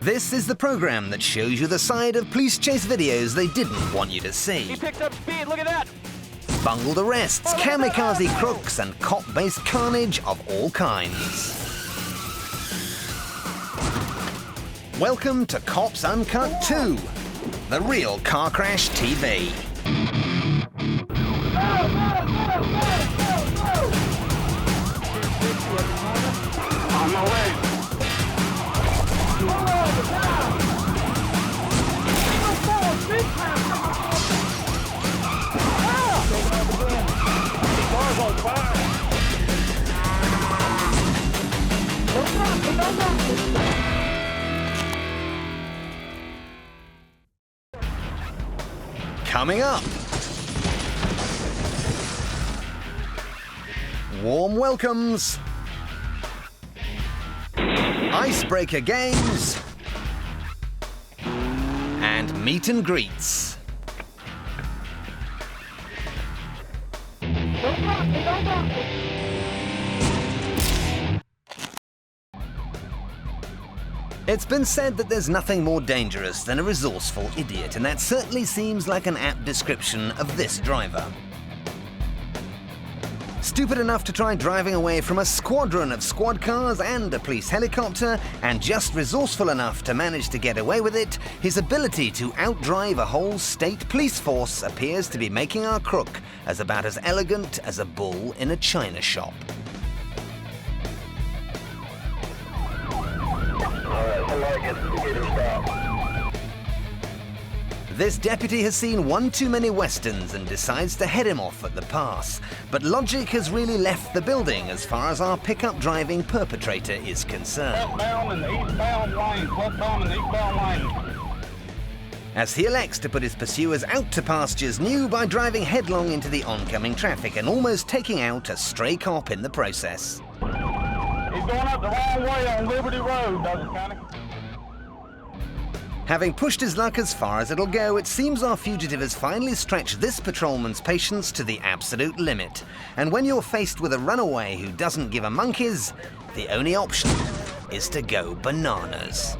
This is the program that shows you the side of police chase videos they didn't want you to see. He picked up speed, look at that! Bungled arrests, kamikaze crooks, and cop-based carnage of all kinds. Welcome to Cops Uncut 2, the real car crash TV. On my way. Car's on fire. Coming up, warm welcomes, icebreaker games, and meet and greets. It's been said that there's nothing more dangerous than a resourceful idiot, and that certainly seems like an apt description of this driver. Stupid enough to try driving away from a squadron of squad cars and a police helicopter, and just resourceful enough to manage to get away with it, his ability to outdrive a whole state police force appears to be making our crook as about as elegant as a bull in a china shop. This deputy has seen one too many westerns and decides to head him off at the pass. But logic has really left the building as far as our pickup driving perpetrator is concerned. Westbound in the eastbound lane. Westbound in the eastbound lane. As he elects to put his pursuers out to pastures new by driving headlong into the oncoming traffic and almost taking out a stray cop in the process. He's going up the wrong way on Liberty Road, Douglas County. Having pushed his luck as far as it'll go, it seems our fugitive has finally stretched this patrolman's patience to the absolute limit. And when you're faced with a runaway who doesn't give a monkeys, the only option is to go bananas.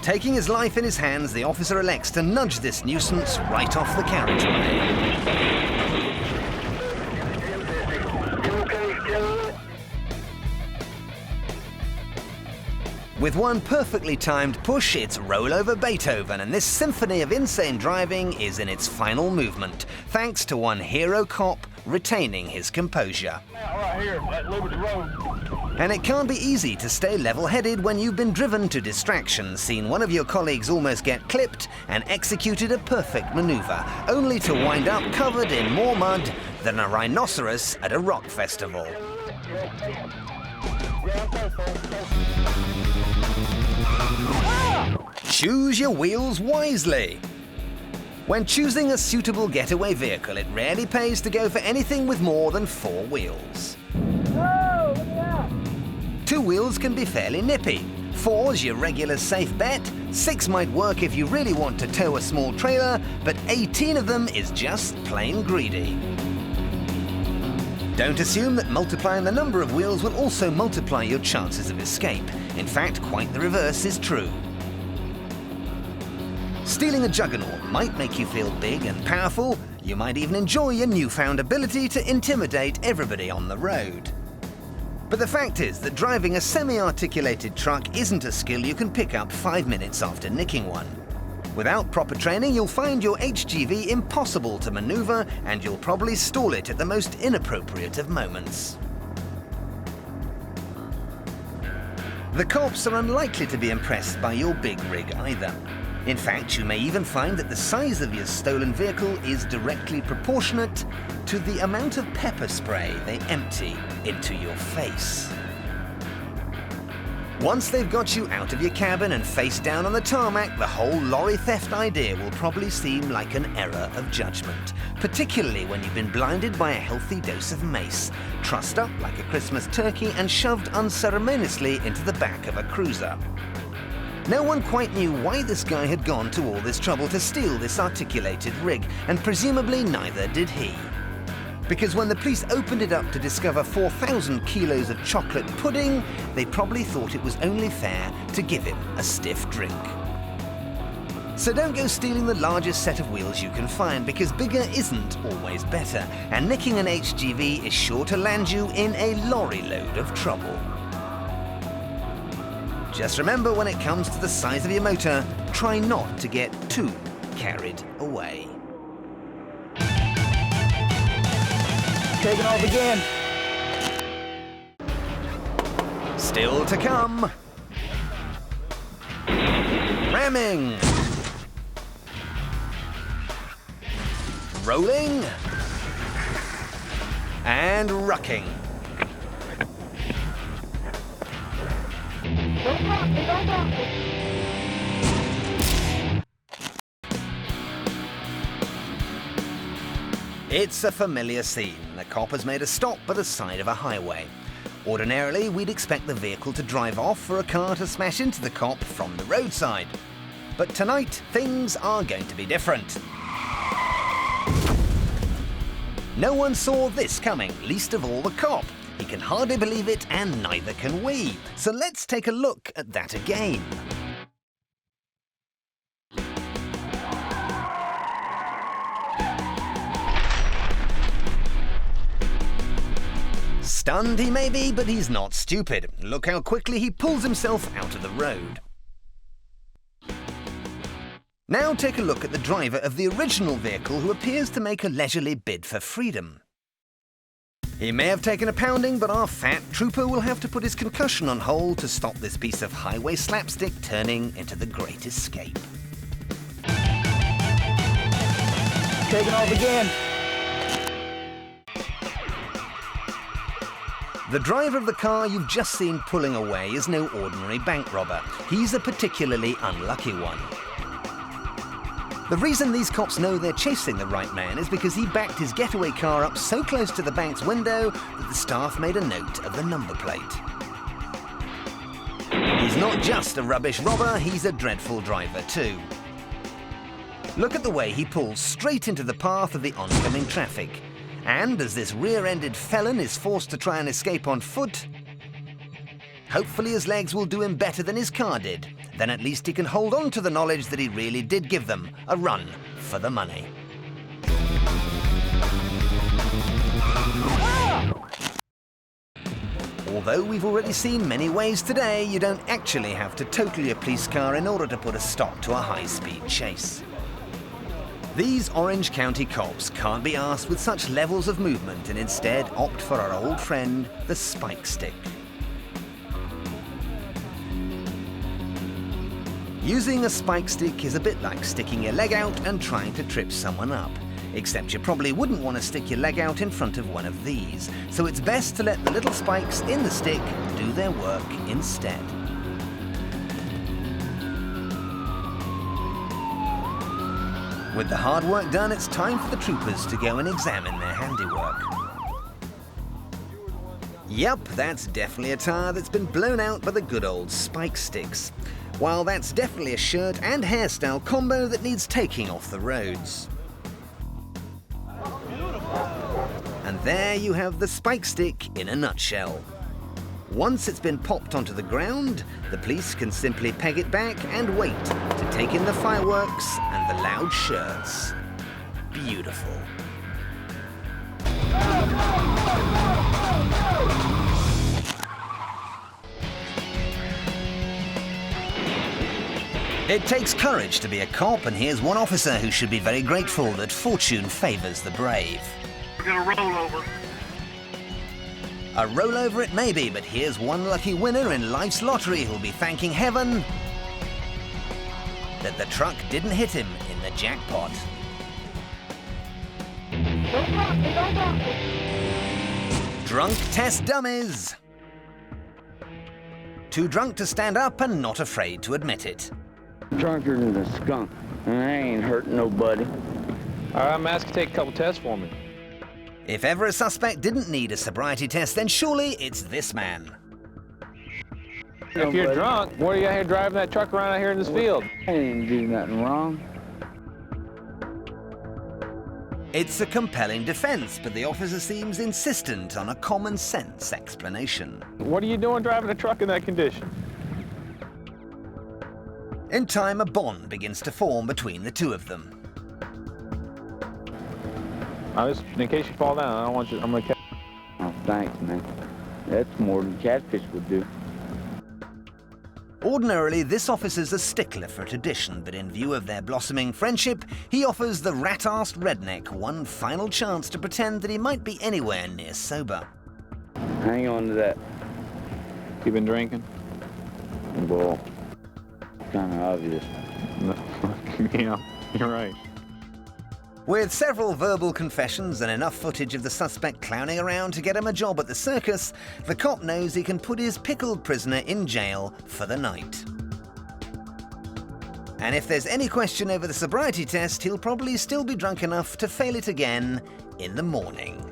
Taking his life in his hands, the officer elects to nudge this nuisance right off the carriageway. With one perfectly timed push, it's roll over Beethoven, and this symphony of insane driving is in its final movement, thanks to one hero cop retaining his composure. Right here at Liberty Road. And it can't be easy to stay level-headed when you've been driven to distraction, seen one of your colleagues almost get clipped, and executed a perfect maneuver, only to wind up covered in more mud than a rhinoceros at a rock festival. Choose your wheels wisely. When choosing a suitable getaway vehicle, it rarely pays to go for anything with more than 4 wheels. Whoa, look at that. 2 wheels can be fairly nippy. 4's your regular safe bet. 6 might work if you really want to tow a small trailer, but 18 of them is just plain greedy. Don't assume that multiplying the number of wheels will also multiply your chances of escape. In fact, quite the reverse is true. Stealing a juggernaut might make you feel big and powerful. You might even enjoy your newfound ability to intimidate everybody on the road. But the fact is that driving a semi-articulated truck isn't a skill you can pick up 5 minutes after nicking one. Without proper training, you'll find your HGV impossible to maneuver, and you'll probably stall it at the most inappropriate of moments. The cops are unlikely to be impressed by your big rig either. In fact, you may even find that the size of your stolen vehicle is directly proportionate to the amount of pepper spray they empty into your face. Once they've got you out of your cabin and face down on the tarmac, the whole lorry theft idea will probably seem like an error of judgment, particularly when you've been blinded by a healthy dose of mace, trussed up like a Christmas turkey and shoved unceremoniously into the back of a cruiser. No one quite knew why this guy had gone to all this trouble to steal this articulated rig, and presumably neither did he. Because when the police opened it up to discover 4,000 kilos of chocolate pudding, they probably thought it was only fair to give him a stiff drink. So don't go stealing the largest set of wheels you can find, because bigger isn't always better, and nicking an HGV is sure to land you in a lorry load of trouble. Just remember, when it comes to the size of your motor, try not to get too carried away. Taking off again. Still to come. Ramming. Rolling. And rucking. It's a familiar scene. The cop has made a stop by the side of a highway. Ordinarily, we'd expect the vehicle to drive off or a car to smash into the cop from the roadside. But tonight, things are going to be different. No one saw this coming, least of all the cop. He can hardly believe it, and neither can we. So let's take a look at that again. Stunned he may be, but he's not stupid. Look how quickly he pulls himself out of the road. Now take a look at the driver of the original vehicle, who appears to make a leisurely bid for freedom. He may have taken a pounding, but our fat trooper will have to put his concussion on hold to stop this piece of highway slapstick turning into the great escape. Taking off again. The driver of the car you've just seen pulling away is no ordinary bank robber. He's a particularly unlucky one. The reason these cops know they're chasing the right man is because he backed his getaway car up so close to the bank's window that the staff made a note of the number plate. He's not just a rubbish robber, he's a dreadful driver too. Look at the way he pulls straight into the path of the oncoming traffic. And as this rear-ended felon is forced to try and escape on foot, hopefully his legs will do him better than his car did. Then at least he can hold on to the knowledge that he really did give them a run for the money. Although we've already seen many ways today, you don't actually have to total your police car in order to put a stop to a high-speed chase. These Orange County cops can't be asked with such levels of movement and instead opt for our old friend, the spike stick. Using a spike stick is a bit like sticking your leg out and trying to trip someone up. Except you probably wouldn't want to stick your leg out in front of one of these, so it's best to let the little spikes in the stick do their work instead. With the hard work done, it's time for the troopers to go and examine their handiwork. Yep, that's definitely a tire that's been blown out by the good old spike sticks. While that's definitely a shirt and hairstyle combo that needs taking off the roads. And there you have the spike stick in a nutshell. Once it's been popped onto the ground, the police can simply peg it back and wait to take in the fireworks and the loud shirts. Beautiful. It takes courage to be a cop, and here's one officer who should be very grateful that fortune favors the brave. We're gonna roll over. A rollover it may be, but here's one lucky winner in life's lottery who'll be thanking heaven that the truck didn't hit him in the jackpot. Drunk test dummies. Too drunk to stand up and not afraid to admit it. Drunker than a skunk, and I ain't hurting nobody. All right, I'm asking you to take a couple tests for me. If ever a suspect didn't need a sobriety test, then surely it's this man. If you're drunk, what are you out here driving that truck around out here in this field? I didn't do nothing wrong. It's a compelling defense, but the officer seems insistent on a common sense explanation. What are you doing driving a truck in that condition? In time, a bond begins to form between the two of them. In case you fall down, I don't want you. I'm gonna catch. Oh, thanks, man. That's more than catfish would do. Ordinarily, this officer's a stickler for tradition, but in view of their blossoming friendship, he offers the rat-arsed redneck one final chance to pretend that he might be anywhere near sober. Hang on to that. You been drinking? Well, kind of obvious. No. Yeah, you're right. With several verbal confessions and enough footage of the suspect clowning around to get him a job at the circus, the cop knows he can put his pickled prisoner in jail for the night. And if there's any question over the sobriety test, he'll probably still be drunk enough to fail it again in the morning.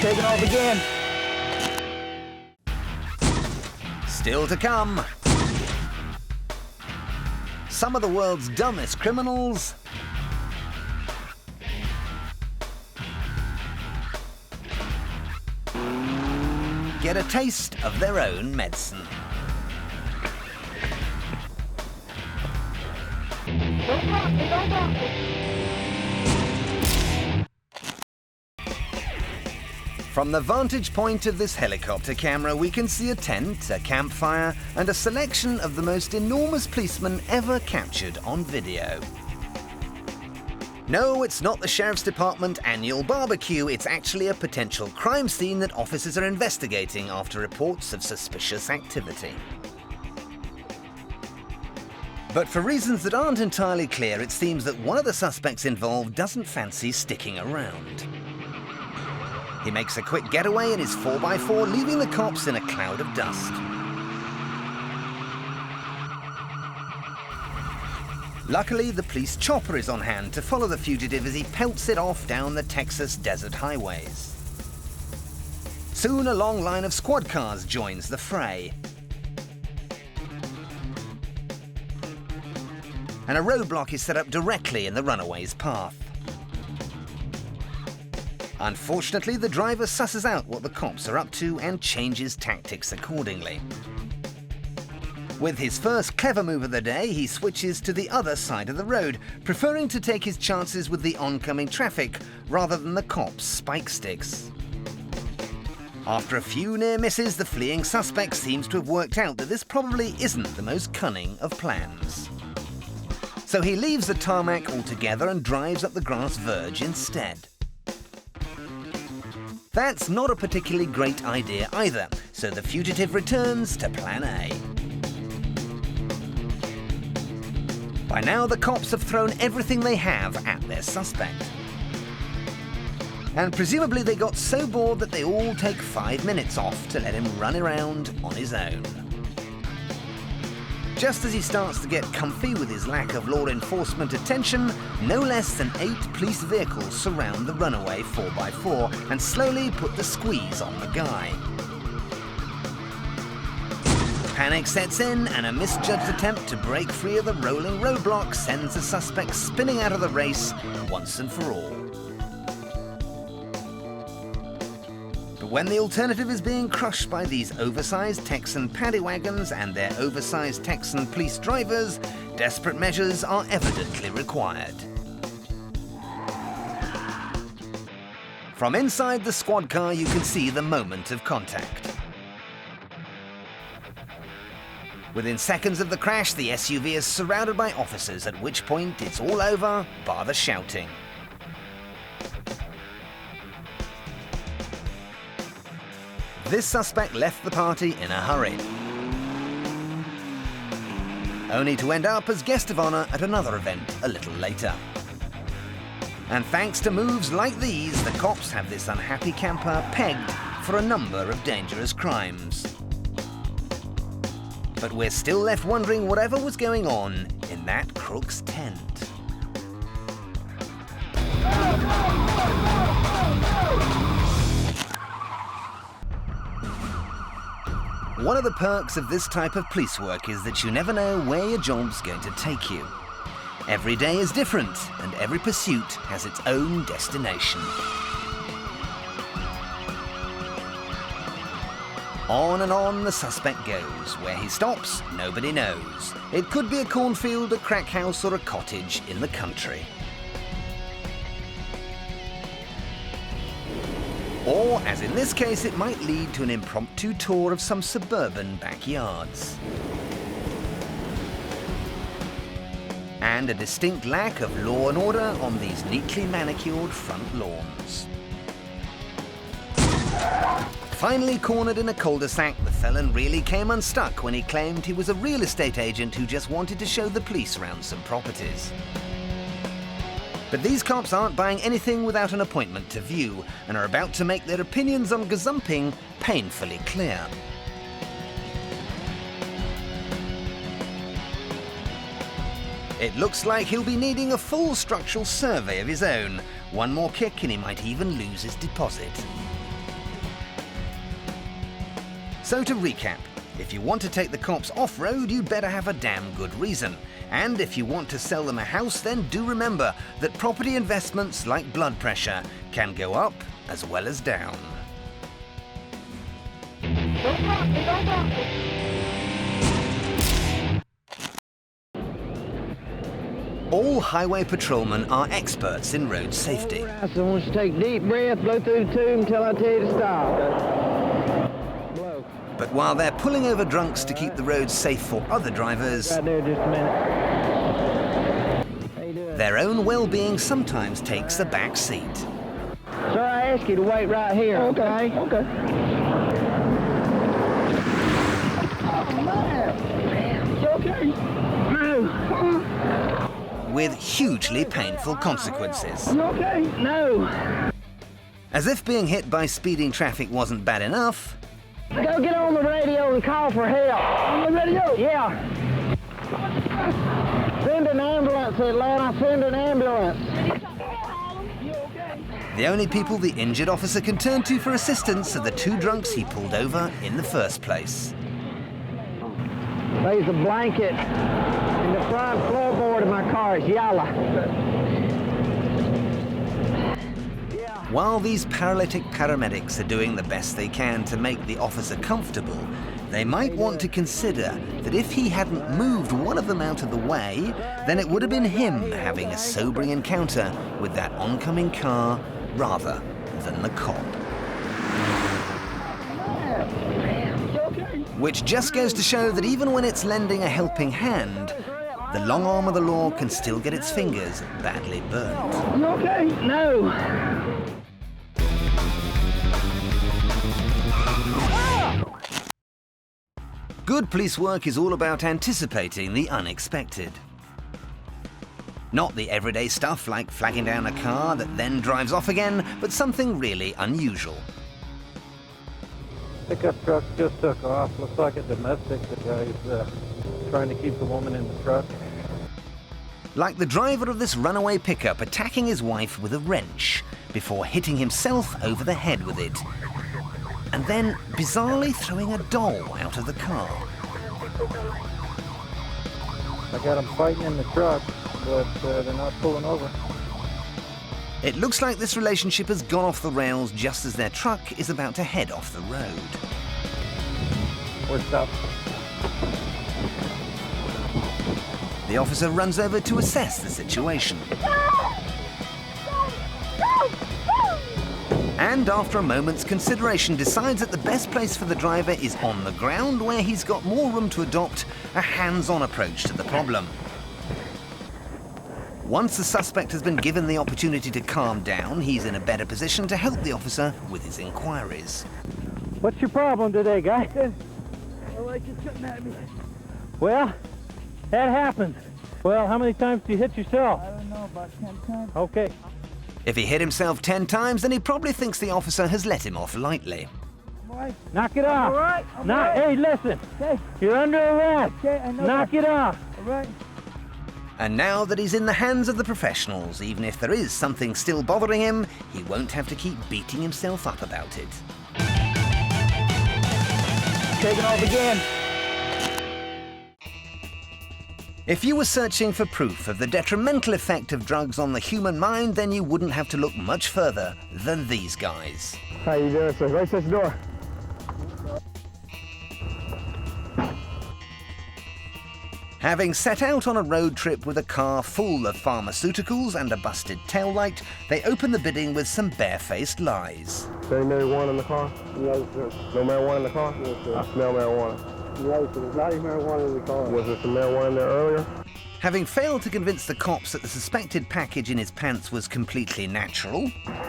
Taking off again. Still to come. Some of the world's dumbest criminals get a taste of their own medicine. From the vantage point of this helicopter camera, we can see a tent, a campfire, and a selection of the most enormous policemen ever captured on video. No, it's not the Sheriff's Department annual barbecue, it's actually a potential crime scene that officers are investigating after reports of suspicious activity. But for reasons that aren't entirely clear, it seems that one of the suspects involved doesn't fancy sticking around. He makes a quick getaway in his 4x4, leaving the cops in a cloud of dust. Luckily, the police chopper is on hand to follow the fugitive as he pelts it off down the Texas desert highways. Soon, a long line of squad cars joins the fray. And a roadblock is set up directly in the runaway's path. Unfortunately, the driver susses out what the cops are up to and changes tactics accordingly. With his first clever move of the day, he switches to the other side of the road, preferring to take his chances with the oncoming traffic rather than the cops' spike sticks. After a few near misses, the fleeing suspect seems to have worked out that this probably isn't the most cunning of plans. So he leaves the tarmac altogether and drives up the grass verge instead. That's not a particularly great idea either, so the fugitive returns to Plan A. By now, the cops have thrown everything they have at their suspect. And presumably they got so bored that they all take 5 minutes off to let him run around on his own. Just as he starts to get comfy with his lack of law enforcement attention, no less than 8 police vehicles surround the runaway 4x4 and slowly put the squeeze on the guy. Panic sets in, and a misjudged attempt to break free of the rolling roadblock sends the suspect spinning out of the race once and for all. But when the alternative is being crushed by these oversized Texan paddy wagons and their oversized Texan police drivers, desperate measures are evidently required. From inside the squad car, you can see the moment of contact. Within seconds of the crash, the SUV is surrounded by officers, at which point it's all over, bar the shouting. This suspect left the party in a hurry, only to end up as guest of honor at another event a little later. And thanks to moves like these, the cops have this unhappy camper pegged for a number of dangerous crimes. But we're still left wondering whatever was going on in that crook's tent. One of the perks of this type of police work is that you never know where your job's going to take you. Every day is different, and every pursuit has its own destination. On and on the suspect goes. Where he stops, nobody knows. It could be a cornfield, a crack house, or a cottage in the country. Or, as in this case, it might lead to an impromptu tour of some suburban backyards. And a distinct lack of law and order on these neatly manicured front lawns. Finally cornered in a cul-de-sac, the felon really came unstuck when he claimed he was a real estate agent who just wanted to show the police around some properties. But these cops aren't buying anything without an appointment to view, and are about to make their opinions on gazumping painfully clear. It looks like he'll be needing a full structural survey of his own. One more kick and he might even lose his deposit. So to recap, if you want to take the cops off-road, you'd better have a damn good reason. And if you want to sell them a house, then do remember that property investments, like blood pressure, can go up as well as down. All highway patrolmen are experts in road safety. All right, so I want you to take a deep breath, blow through the tube until I tell you to stop. But while they're pulling over drunks to keep the roads safe for other drivers, Right there, just a minute. How you doing? their own well-being sometimes takes a back seat. Sir, I ask you to wait right here. Okay. Okay. Oh, man. You okay? No. With hugely painful consequences. You okay? No. As if being hit by speeding traffic wasn't bad enough, Go get on the radio and call for help. On the radio? Yeah. Send an ambulance, Atlanta. Send an ambulance. the only people the injured officer can turn to for assistance are the two drunks he pulled over in the first place. There's a blanket in the front floorboard of my car. It's yellow. While these paralytic paramedics are doing the best they can to make the officer comfortable, they might want to consider that if he hadn't moved one of them out of the way, then it would have been him having a sobering encounter with that oncoming car rather than the cop. Which just goes to show that even when it's lending a helping hand, the long arm of the law can still get its fingers badly burned. You okay? No. Good police work is all about anticipating the unexpected. Not the everyday stuff like flagging down a car that then drives off again, but something really unusual. Pickup truck just took off. Looks like a domestic. The guy's trying to keep the woman in the truck. Like the driver of this runaway pickup attacking his wife with a wrench before hitting himself over the head with it, and then bizarrely throwing a doll out of the car. I got them fighting in the truck, but they're not pulling over. It looks like this relationship has gone off the rails just as their truck is about to head off the road. We're stopped. The officer runs over to assess the situation. And after a moment's consideration, decides that the best place for the driver is on the ground, where he's got more room to adopt a hands-on approach to the problem. Once the suspect has been given the opportunity to calm down, he's in a better position to help the officer with his inquiries. What's your problem today, guy? Oh, like you're shooting at me. Well, that happens. Well, how many times do you hit yourself? I don't know, about 10 times. Okay. If he hit himself 10 times, then he probably thinks the officer has let him off lightly. Boy. Knock it off. All right. Hey, listen. Okay. You're under arrest. Okay, I know. Knock it off. All right. And now that he's in the hands of the professionals, even if there is something still bothering him, he won't have to keep beating himself up about it. Taking off again. If you were searching for proof of the detrimental effect of drugs on the human mind, then you wouldn't have to look much further than these guys. How you doing, sir? Right at the door. Having set out on a road trip with a car full of pharmaceuticals and a busted taillight, they open the bidding with some barefaced lies. Is there any marijuana in the car? No, sir. No marijuana in the car? No, sir. I smell marijuana. No, sir. There's not any marijuana in the car. Was there some marijuana in there earlier? Having failed to convince the cops that the suspected package in his pants was completely natural.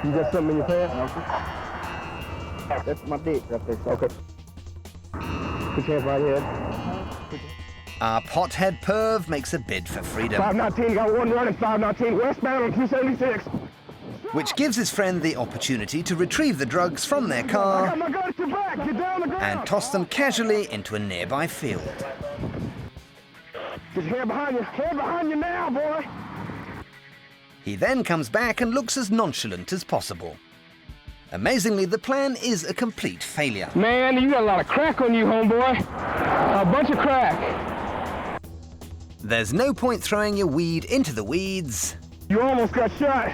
You got something in your pants? No, sir. That's my dick right there, sir. Okay. Put your hands right here. Our pothead perv makes a bid for freedom. 519, got one running, 519, westbound on 276. Which gives his friend the opportunity to retrieve the drugs from their car I got my gun at your back, get down the ground. and toss them casually into a nearby field. Get your hair behind you now, boy. He then comes back and looks as nonchalant as possible. Amazingly, the plan is a complete failure. Man, you got a lot of crack on you, homeboy. A bunch of crack. There's no point throwing your weed into the weeds You almost got shot.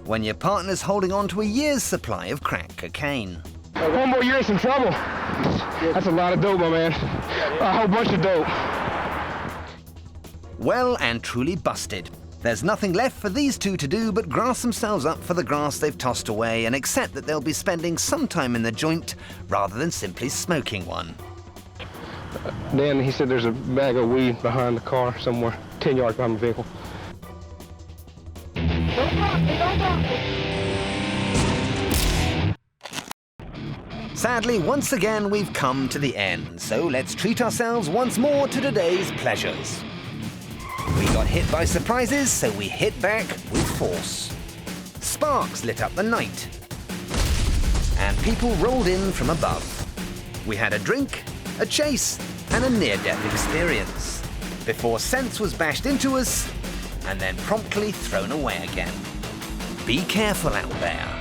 when your partner's holding on to a year's supply of crack cocaine. Homeboy, you're in some trouble. That's a lot of dope, my man. A whole bunch of dope. Well and truly busted. There's nothing left for these two to do but grass themselves up for the grass they've tossed away and accept that they'll be spending some time in the joint rather than simply smoking one. Dan, he said there's a bag of weed behind the car somewhere, 10 yards behind the vehicle. Sadly, once again, we've come to the end, so let's treat ourselves once more to today's pleasures. We got hit by surprises, so we hit back with force. Sparks lit up the night, and people rolled in from above. We had a drink, a chase, and a near-death experience, before sense was bashed into us and then promptly thrown away again. Be careful out there.